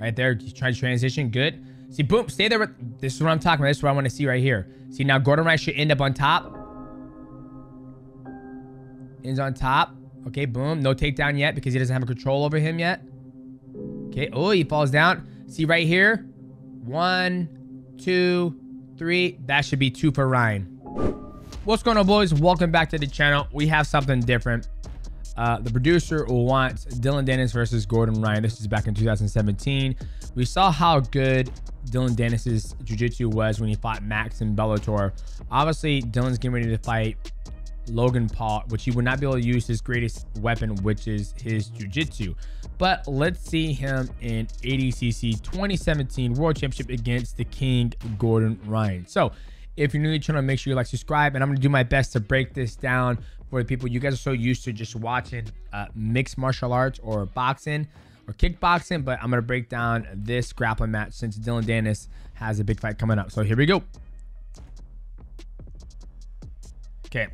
Right there. He's trying to transition. Good. See, boom. Stay there. This is what I'm talking about. This is what I want to see right here. See, now Gordon Ryan should end up on top. Ends on top. Okay, boom. No takedown yet because he doesn't have a control over him yet. Okay. Oh, he falls down. See right here. 1, 2, 3. That should be 2 for Ryan. What's going on, boys? Welcome back to the channel. We have something different. The producer wants Dillon Danis versus Gordon Ryan. This is back in 2017. We saw how good Dillon Danis' jiu-jitsu was when he fought Max in Bellator. Obviously, Dillon's getting ready to fight Logan Paul, which he would not be able to use his greatest weapon, which is his jiu-jitsu. But let's see him in ADCC 2017 World Championship against the King, Gordon Ryan. So if you're new to the channel, make sure you like, subscribe, and I'm going to do my best to break this down for the people. You guys are so used to just watching mixed martial arts or boxing or kickboxing, but I'm going to break down this grappling match since Dillon Danis has a big fight coming up. So here we go. Okay.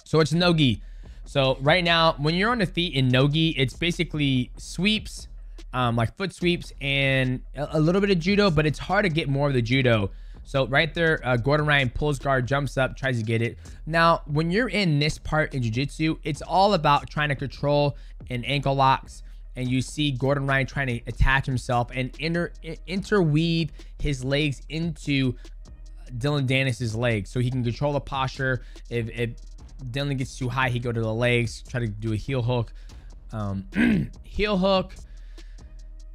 So it's no-gi. So right now, when you're on the feet in no-gi, it's basically sweeps, like foot sweeps and a little bit of judo, but it's hard to get more of the judo. So right there, Gordon Ryan pulls guard, jumps up, tries to get it. Now, when you're in this part in jiu-jitsu, it's all about trying to control and ankle locks. And you see Gordon Ryan trying to attach himself and interweave his legs into Dillon Danis' legs so he can control the posture. If Dillon gets too high, he go to the legs, try to do a heel hook, heel hook,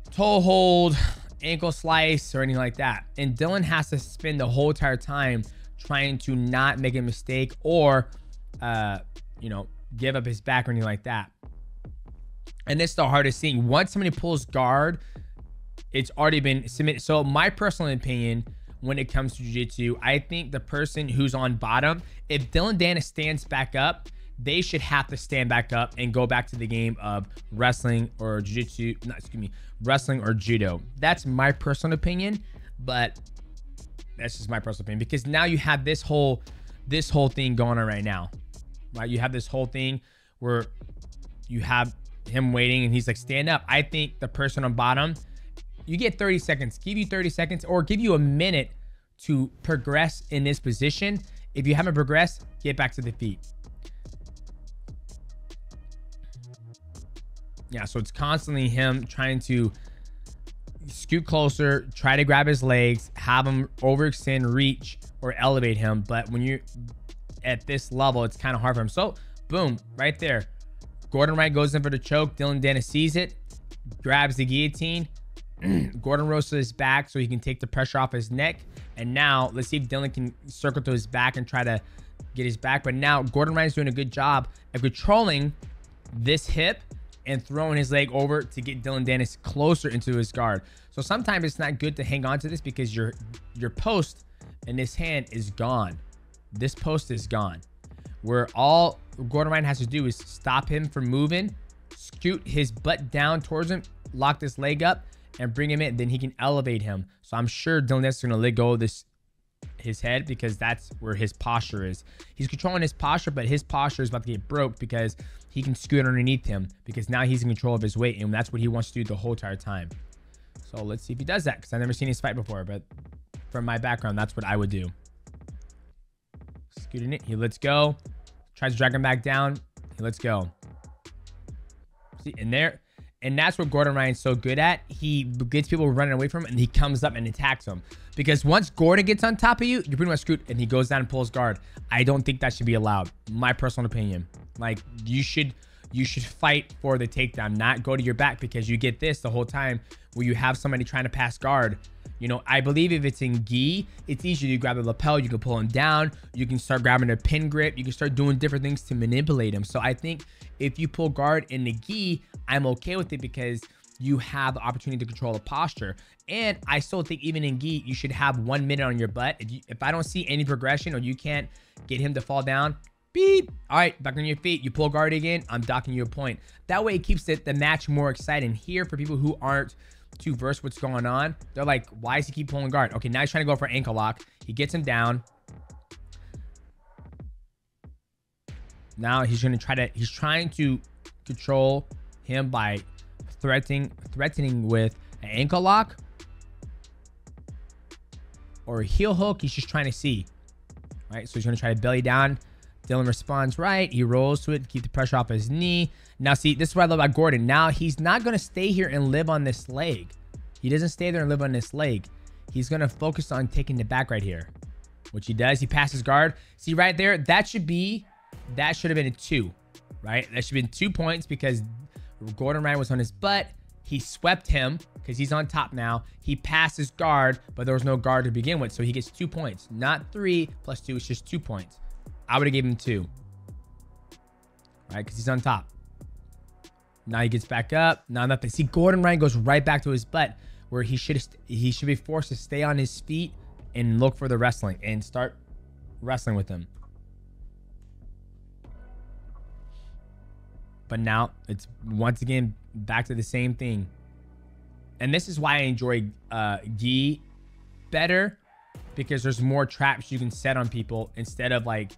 toe hold, ankle slice, or anything like that. And Dillon has to spend the whole entire time trying to not make a mistake or you know, give up his back or anything like that. And it's the hardest thing. Once somebody pulls guard, it's already been submitted. So my personal opinion when it comes to jiu-jitsu, I think the person who's on bottom, if Dillon Danis stands back up, they should have to stand back up and go back to the game of wrestling or jiu-jitsu, wrestling or judo. That's my personal opinion, but that's just my personal opinion, because now you have this whole thing going on right now, right? You have this whole thing where you have him waiting and he's like, stand up. I think the person on bottom, you get 30 seconds, give you 30 seconds or give you a minute to progress in this position. If you haven't progressed, get back to the feet. Yeah, so it's constantly him trying to scoot closer, try to grab his legs, have him overextend, reach, or elevate him. But when you're at this level, it's kind of hard for him. So, boom, right there. Gordon Ryan goes in for the choke. Dillon Danis sees it, grabs the guillotine. Gordon rolls to his back so he can take the pressure off his neck. And now let's see if Dillon can circle to his back and try to get his back. But now Gordon Ryan's doing a good job of controlling this hip and throwing his leg over to get Dillon Danis closer into his guard. So sometimes it's not good to hang on to this because your post in this hand is gone. This post is gone. Where all Gordon Ryan has to do is stop him from moving, scoot his butt down towards him, lock this leg up, and bring him in. Then he can elevate him. So I'm sure Dillon Danis is going to let go of his head because that's where his posture is. He's controlling his posture, but his posture is about to get broke because he can scoot underneath him because now he's in control of his weight, and that's what he wants to do the whole entire time. So let's see if he does that, because I've never seen his fight before, but from my background, that's what I would do. Scooting it. He lets go. Tries to drag him back down. He lets go. See, in there. And that's what Gordon Ryan's so good at. He gets people running away from him, and he comes up and attacks them. Because once Gordon gets on top of you, you're pretty much screwed, and he goes down and pulls guard. I don't think that should be allowed. My personal opinion. Like, you should fight for the takedown, not go to your back, because you get this the whole time where you have somebody trying to pass guard. You know, I believe if it's in gi, it's easy to grab the lapel. You can pull him down. You can start grabbing a pin grip. You can start doing different things to manipulate him. So I think if you pull guard in the gi, I'm okay with it because you have the opportunity to control the posture. And I still think even in gi, you should have 1 minute on your butt. If I don't see any progression or you can't get him to fall down, beep. All right, back on your feet. You pull guard again, I'm docking you a point. That way it keeps the match more exciting. Here, for people who aren't too versed what's going on, they're like, why does he keep pulling guard? Okay, now he's trying to go for ankle lock. He gets him down. Now he's trying to control him by threatening with an ankle lock or a heel hook. He's just trying to see. Right, so he's going to try to belly down. Dillon responds right. He rolls to it to keep the pressure off his knee. Now, see, this is what I love about Gordon. Now, he's not going to stay here and live on this leg. He doesn't stay there and live on this leg. He's going to focus on taking the back right here, which he does. He passes guard. See right there, that should have been a 2, right? That should have been 2 points because Gordon Ryan was on his butt. He swept him because he's on top now. He passes guard, but there was no guard to begin with. So he gets 2 points, not 3 plus 2. It's just 2 points. I would have gave him 2, right? Because he's on top. Now he gets back up. Now nothing. See, Gordon Ryan goes right back to his butt where he should be forced to stay on his feet and look for the wrestling and start wrestling with him. But now it's once again back to the same thing. And this is why I enjoy gi better, because there's more traps you can set on people instead of like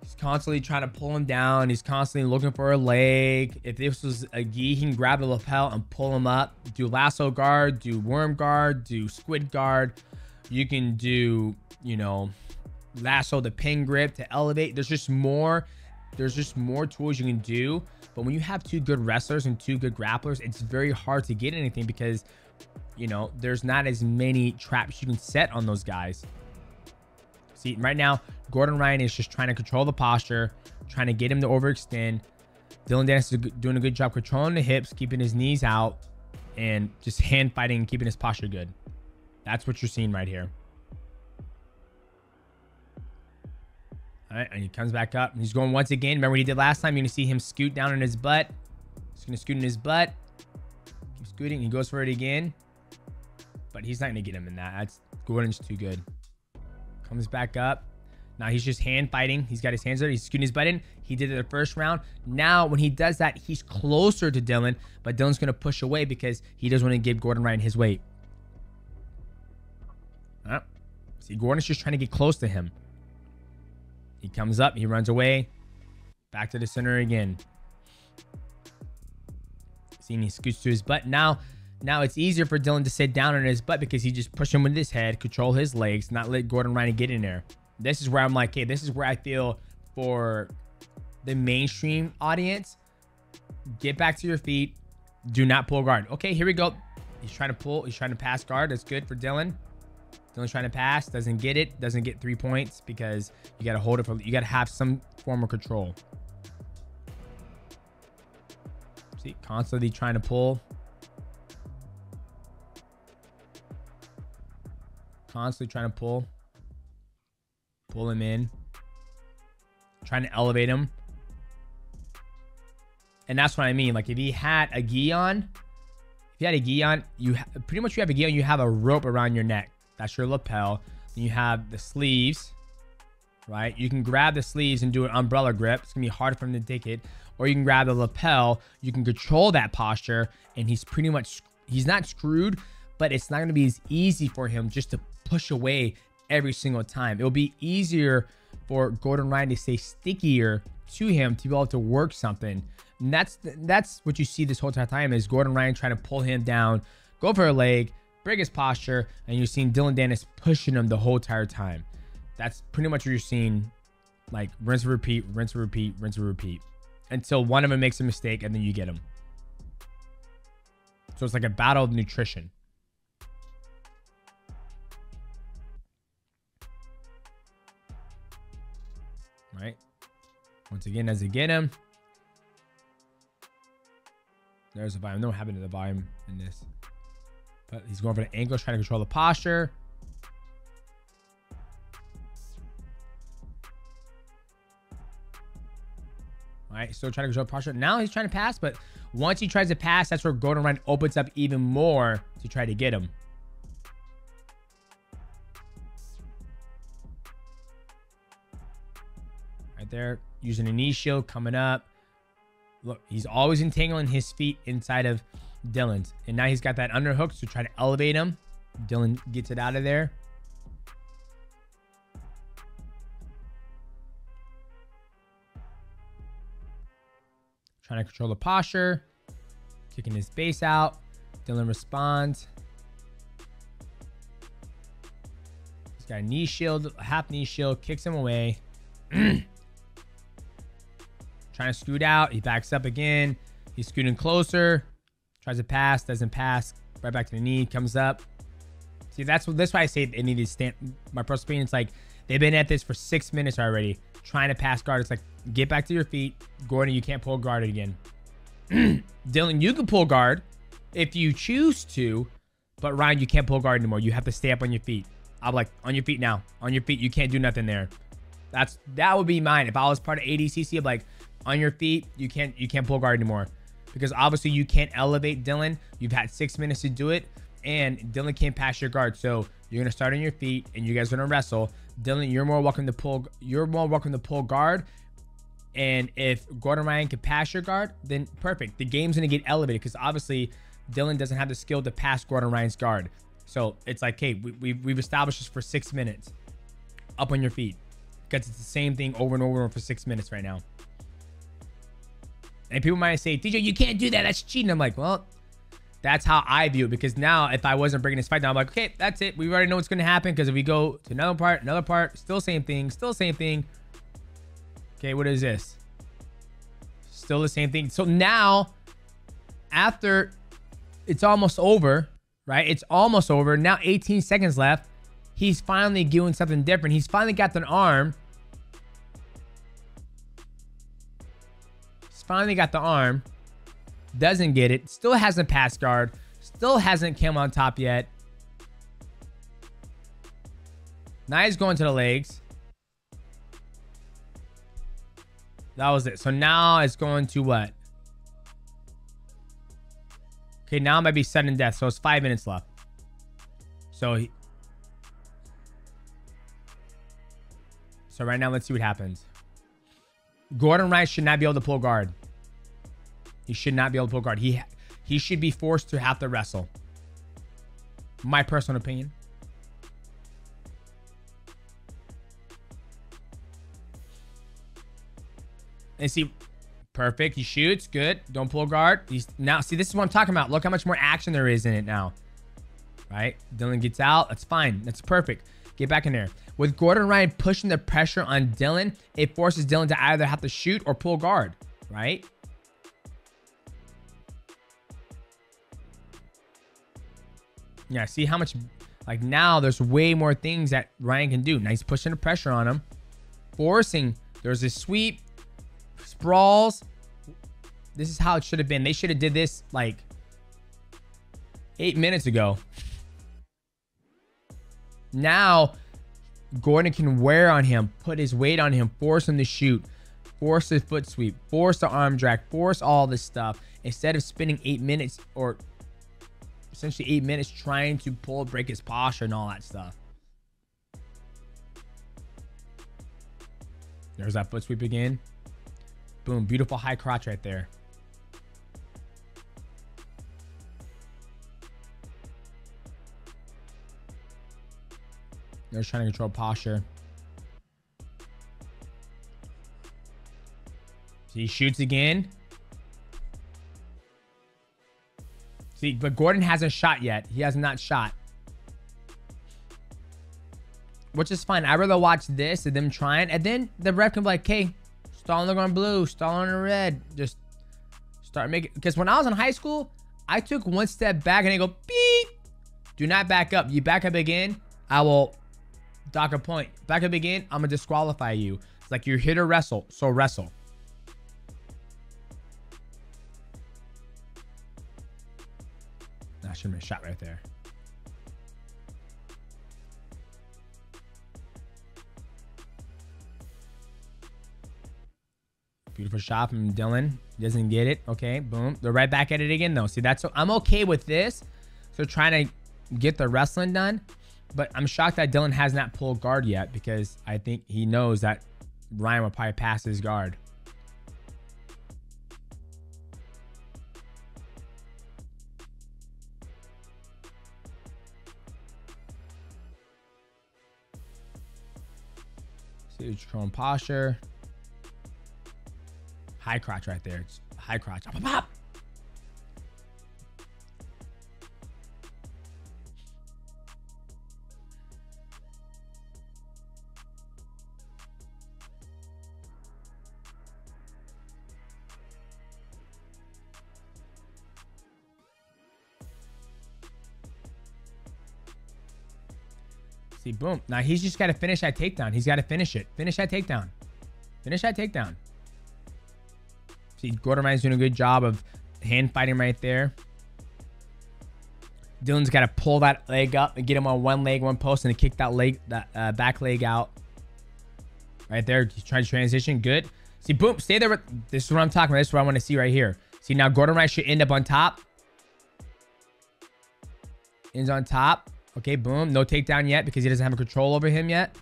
he's constantly trying to pull him down. He's constantly looking for a leg. If this was a gi, he can grab the lapel and pull him up. Do lasso guard, do worm guard, do squid guard. You can do, you know, lasso the pin grip to elevate. There's just more tools you can do. But when you have 2 good wrestlers and 2 good grapplers, it's very hard to get anything because, you know, there's not as many traps you can set on those guys. See, right now, Gordon Ryan is just trying to control the posture, trying to get him to overextend. Dillon Danis is doing a good job controlling the hips, keeping his knees out, and just hand fighting and keeping his posture good. That's what you're seeing right here. All right, and he comes back up. He's going once again. Remember what he did last time? You're going to see him scoot down on his butt. He's going to scoot in his butt. Keep scooting. He goes for it again. But he's not going to get him in that. That's Gordon's too good. Comes back up. Now he's just hand fighting. He's got his hands there. He's scooting his butt in. He did it the first round. Now, when he does that, he's closer to Dillon. But Dillon's going to push away because he doesn't want to give Gordon Ryan his weight. See, Gordon's just trying to get close to him. He comes up, he runs away, back to the center again. See, he scoots to his butt. Now it's easier for Dillon to sit down on his butt because he just push him with his head, control his legs, not let Gordon Ryan get in there. This is where I'm like, hey, this is where I feel for the mainstream audience, get back to your feet, do not pull guard. Okay, here we go. He's trying to pull, he's trying to pass guard. That's good for Dillon. Dillon's trying to pass, doesn't get it, doesn't get 3 points because you got to hold it for, you got to have some form of control. See, constantly trying to pull. Constantly trying to pull. Pull him in. Trying to elevate him. And that's what I mean. Like if he had a gi on, you have a gi on, you have a rope around your neck. That's your lapel. Then you have the sleeves, right? You can grab the sleeves and do an umbrella grip. It's gonna be hard for him to take it. Or you can grab the lapel. You can control that posture, and he's not screwed, but it's not gonna be as easy for him just to push away every single time. It'll be easier for Gordon Ryan to stay stickier to him to be able to work something. And that's what you see this whole time is Gordon Ryan trying to pull him down, go for a leg, break his posture, and you're seeing Dillon Danis pushing him the whole entire time. That's pretty much what you're seeing, like rinse and repeat, rinse and repeat, rinse and repeat, until one of them makes a mistake and then you get him. So it's like a battle of nutrition. Right? Once again, as they get him. There's the volume. No happened to the volume in this. But he's going for the ankles, trying to control the posture. All right, still trying to control the posture. Now he's trying to pass, but once he tries to pass, that's where Gordon Ryan opens up even more to try to get him. Right there, using a knee shield, coming up. Look, he's always entangling his feet inside of Dillon's. And now he's got that underhook to try to elevate him. Dillon gets it out of there. Trying to control the posture. Kicking his base out. Dillon responds. He's got a knee shield, half knee shield, kicks him away. Trying to scoot out. He backs up again. He's scooting closer. Tries to pass, doesn't pass. Right back to the knee, comes up. See, that's why I say they need to stand. My personal opinion, it's like they've been at this for 6 minutes already, trying to pass guard. It's like, get back to your feet. Gordon, you can't pull guard again. Dillon, you can pull guard if you choose to, but Ryan, you can't pull guard anymore. You have to stay up on your feet. I'm like, on your feet now. On your feet, you can't do nothing there. That would be mine. If I was part of ADCC, I'm like, on your feet, you can't pull guard anymore. Because obviously you can't elevate Dillon. You've had 6 minutes to do it, and Dillon can't pass your guard. So you're gonna start on your feet, and you guys are gonna wrestle. Dillon, you're more welcome to pull. You're more welcome to pull guard. And if Gordon Ryan can pass your guard, then perfect. The game's gonna get elevated because obviously Dillon doesn't have the skill to pass Gordon Ryan's guard. So it's like, hey, we've established this for 6 minutes. Up on your feet, because it's the same thing over and over for 6 minutes right now. And people might say, DJ, you can't do that. That's cheating. I'm like, well, that's how I view it. Because now, if I wasn't bringing this fight down, I'm like, okay, that's it. We already know what's going to happen. Because if we go to another part, still same thing, still same thing. Okay, what is this? Still the same thing. So now, after it's almost over, right? It's almost over. Now 18 seconds left. He's finally doing something different. He's finally got an arm. Finally got the arm. Doesn't get it. Still hasn't passed guard. Still hasn't come on top yet. Now he's going to the legs. That was it. So now it's going to what? Okay, now it might be sudden death. So it's 5 minutes left. So right now, let's see what happens. Gordon Ryan should not be able to pull guard. He should not be able to pull guard. He should be forced to have to wrestle. My personal opinion. And see, perfect. He shoots. Good. Don't pull guard. He's now, see, this is what I'm talking about. Look how much more action there is in it now. Right? Dillon gets out. That's fine. That's perfect. Get back in there. With Gordon Ryan pushing the pressure on Dillon, it forces Dillon to either have to shoot or pull guard, right? Yeah, see how much, like now there's way more things that Ryan can do. Now he's pushing the pressure on him, forcing, there's a sweep, sprawls. This is how it should have been. They should have did this like 8 minutes ago. Now, Gordon can wear on him, put his weight on him, force him to shoot, force the foot sweep, force the arm drag, force all this stuff. Instead of spending 8 minutes or essentially 8 minutes trying to break his posture and all that stuff. There's that foot sweep again. Boom, beautiful high crotch right there. They're trying to control posture. So he shoots again. See, but Gordon hasn't shot yet. He has not shot. Which is fine. I'd rather watch this and them trying. And then the ref can be like, hey, stall on blue, stall on red. Just start making. Because when I was in high school, I took one step back and they go, beep. Do not back up. You back up again, I will dock a point. Back up again, I'm going to disqualify you. It's like you're here to wrestle, so wrestle. That should have been a shot right there. Beautiful shot from Dillon. Doesn't get it. Okay, boom. They're right back at it again, though. See, that's I'm okay with this. So trying to get the wrestling done. But I'm shocked that Dillon has not pulled guard yet because I think he knows that Ryan will probably pass his guard. See, controlling posture. High crotch right there. It's high crotch. Pop, pop, pop. See, boom. Now he's just got to finish that takedown. He's got to finish it. Finish that takedown. Finish that takedown. See, Gordon Ryan's doing a good job of hand fighting right there. Dillon's got to pull that leg up and get him on one leg, one post, and then kick that leg, that back leg out. Right there. He's trying to transition. Good. See, boom. Stay there. This is what I'm talking about. This is what I want to see right here. See, now Gordon Ryan should end up on top. Ends on top. Okay, boom. No takedown yet because he doesn't have a control over him yet.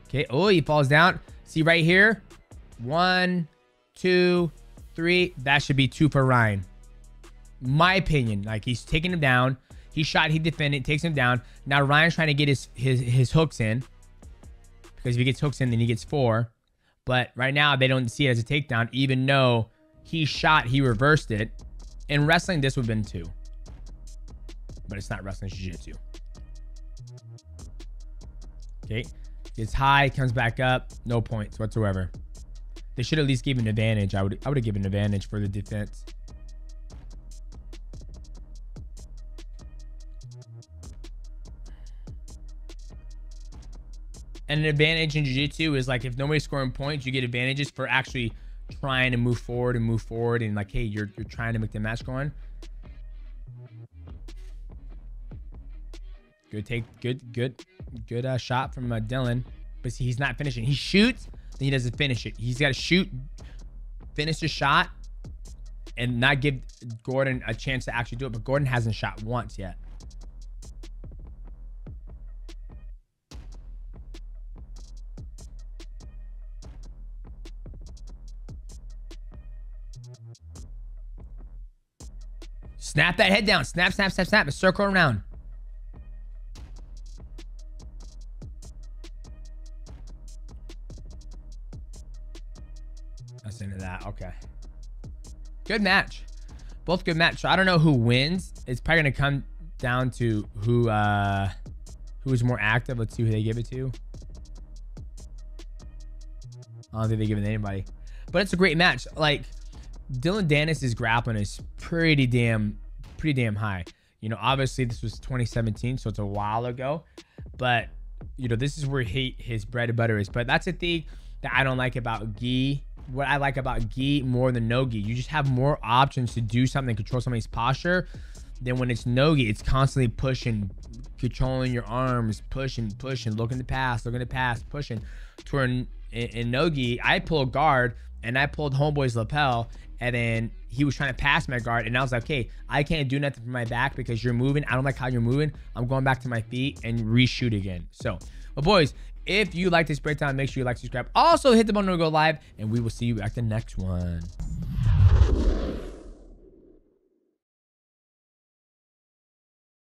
Okay. Oh, he falls down. See right here. 1, 2, 3. That should be 2 for Ryan. My opinion. Like, he's taking him down. He shot, he defended, takes him down. Now Ryan's trying to get his hooks in. Because if he gets hooks in, then he gets 4. But right now, they don't see it as a takedown, even though he shot, he reversed it. In wrestling, this would have been 2. But it's not wrestling, it's jiu-jitsu. Okay. Gets high, comes back up. No points whatsoever. They should at least give an advantage. I would have given an advantage for the defense. And an advantage in jiu-jitsu is like, if nobody's scoring points, you get advantages for actually trying to move forward and like, hey, you're trying to make the match go on. Good shot from Dillon. But see, he's not finishing. He shoots, then he doesn't finish it. He's got to shoot, finish the shot, and not give Gordon a chance to actually do it. But Gordon hasn't shot once yet. Snap that head down. Snap, snap, snap, snap. Circle around. That's into that. Okay. Good match. Both good match. So I don't know who wins. It's probably going to come down to who is more active. Let's see who they give it to. I don't think they give it to anybody. But it's a great match. Like, Dillon Danis' grappling is pretty damn high. You know, obviously this was 2017, so it's a while ago. But, you know, this is where his bread and butter is. But that's the thing that I don't like about gi. What I like about gi more than no gi, you just have more options to do something, control somebody's posture. Than when it's no gi, it's constantly pushing, controlling your arms, pushing, looking to pass, pushing. To in no gi, I pulled guard and I pulled homeboy's lapel. And then he was trying to pass my guard. And I was like, okay, I can't do nothing from my back because you're moving. I don't like how you're moving. I'm going back to my feet and reshoot again. So, but boys, if you like this breakdown, make sure you like, subscribe. Also, hit the button to go live. And we will see you at the next one.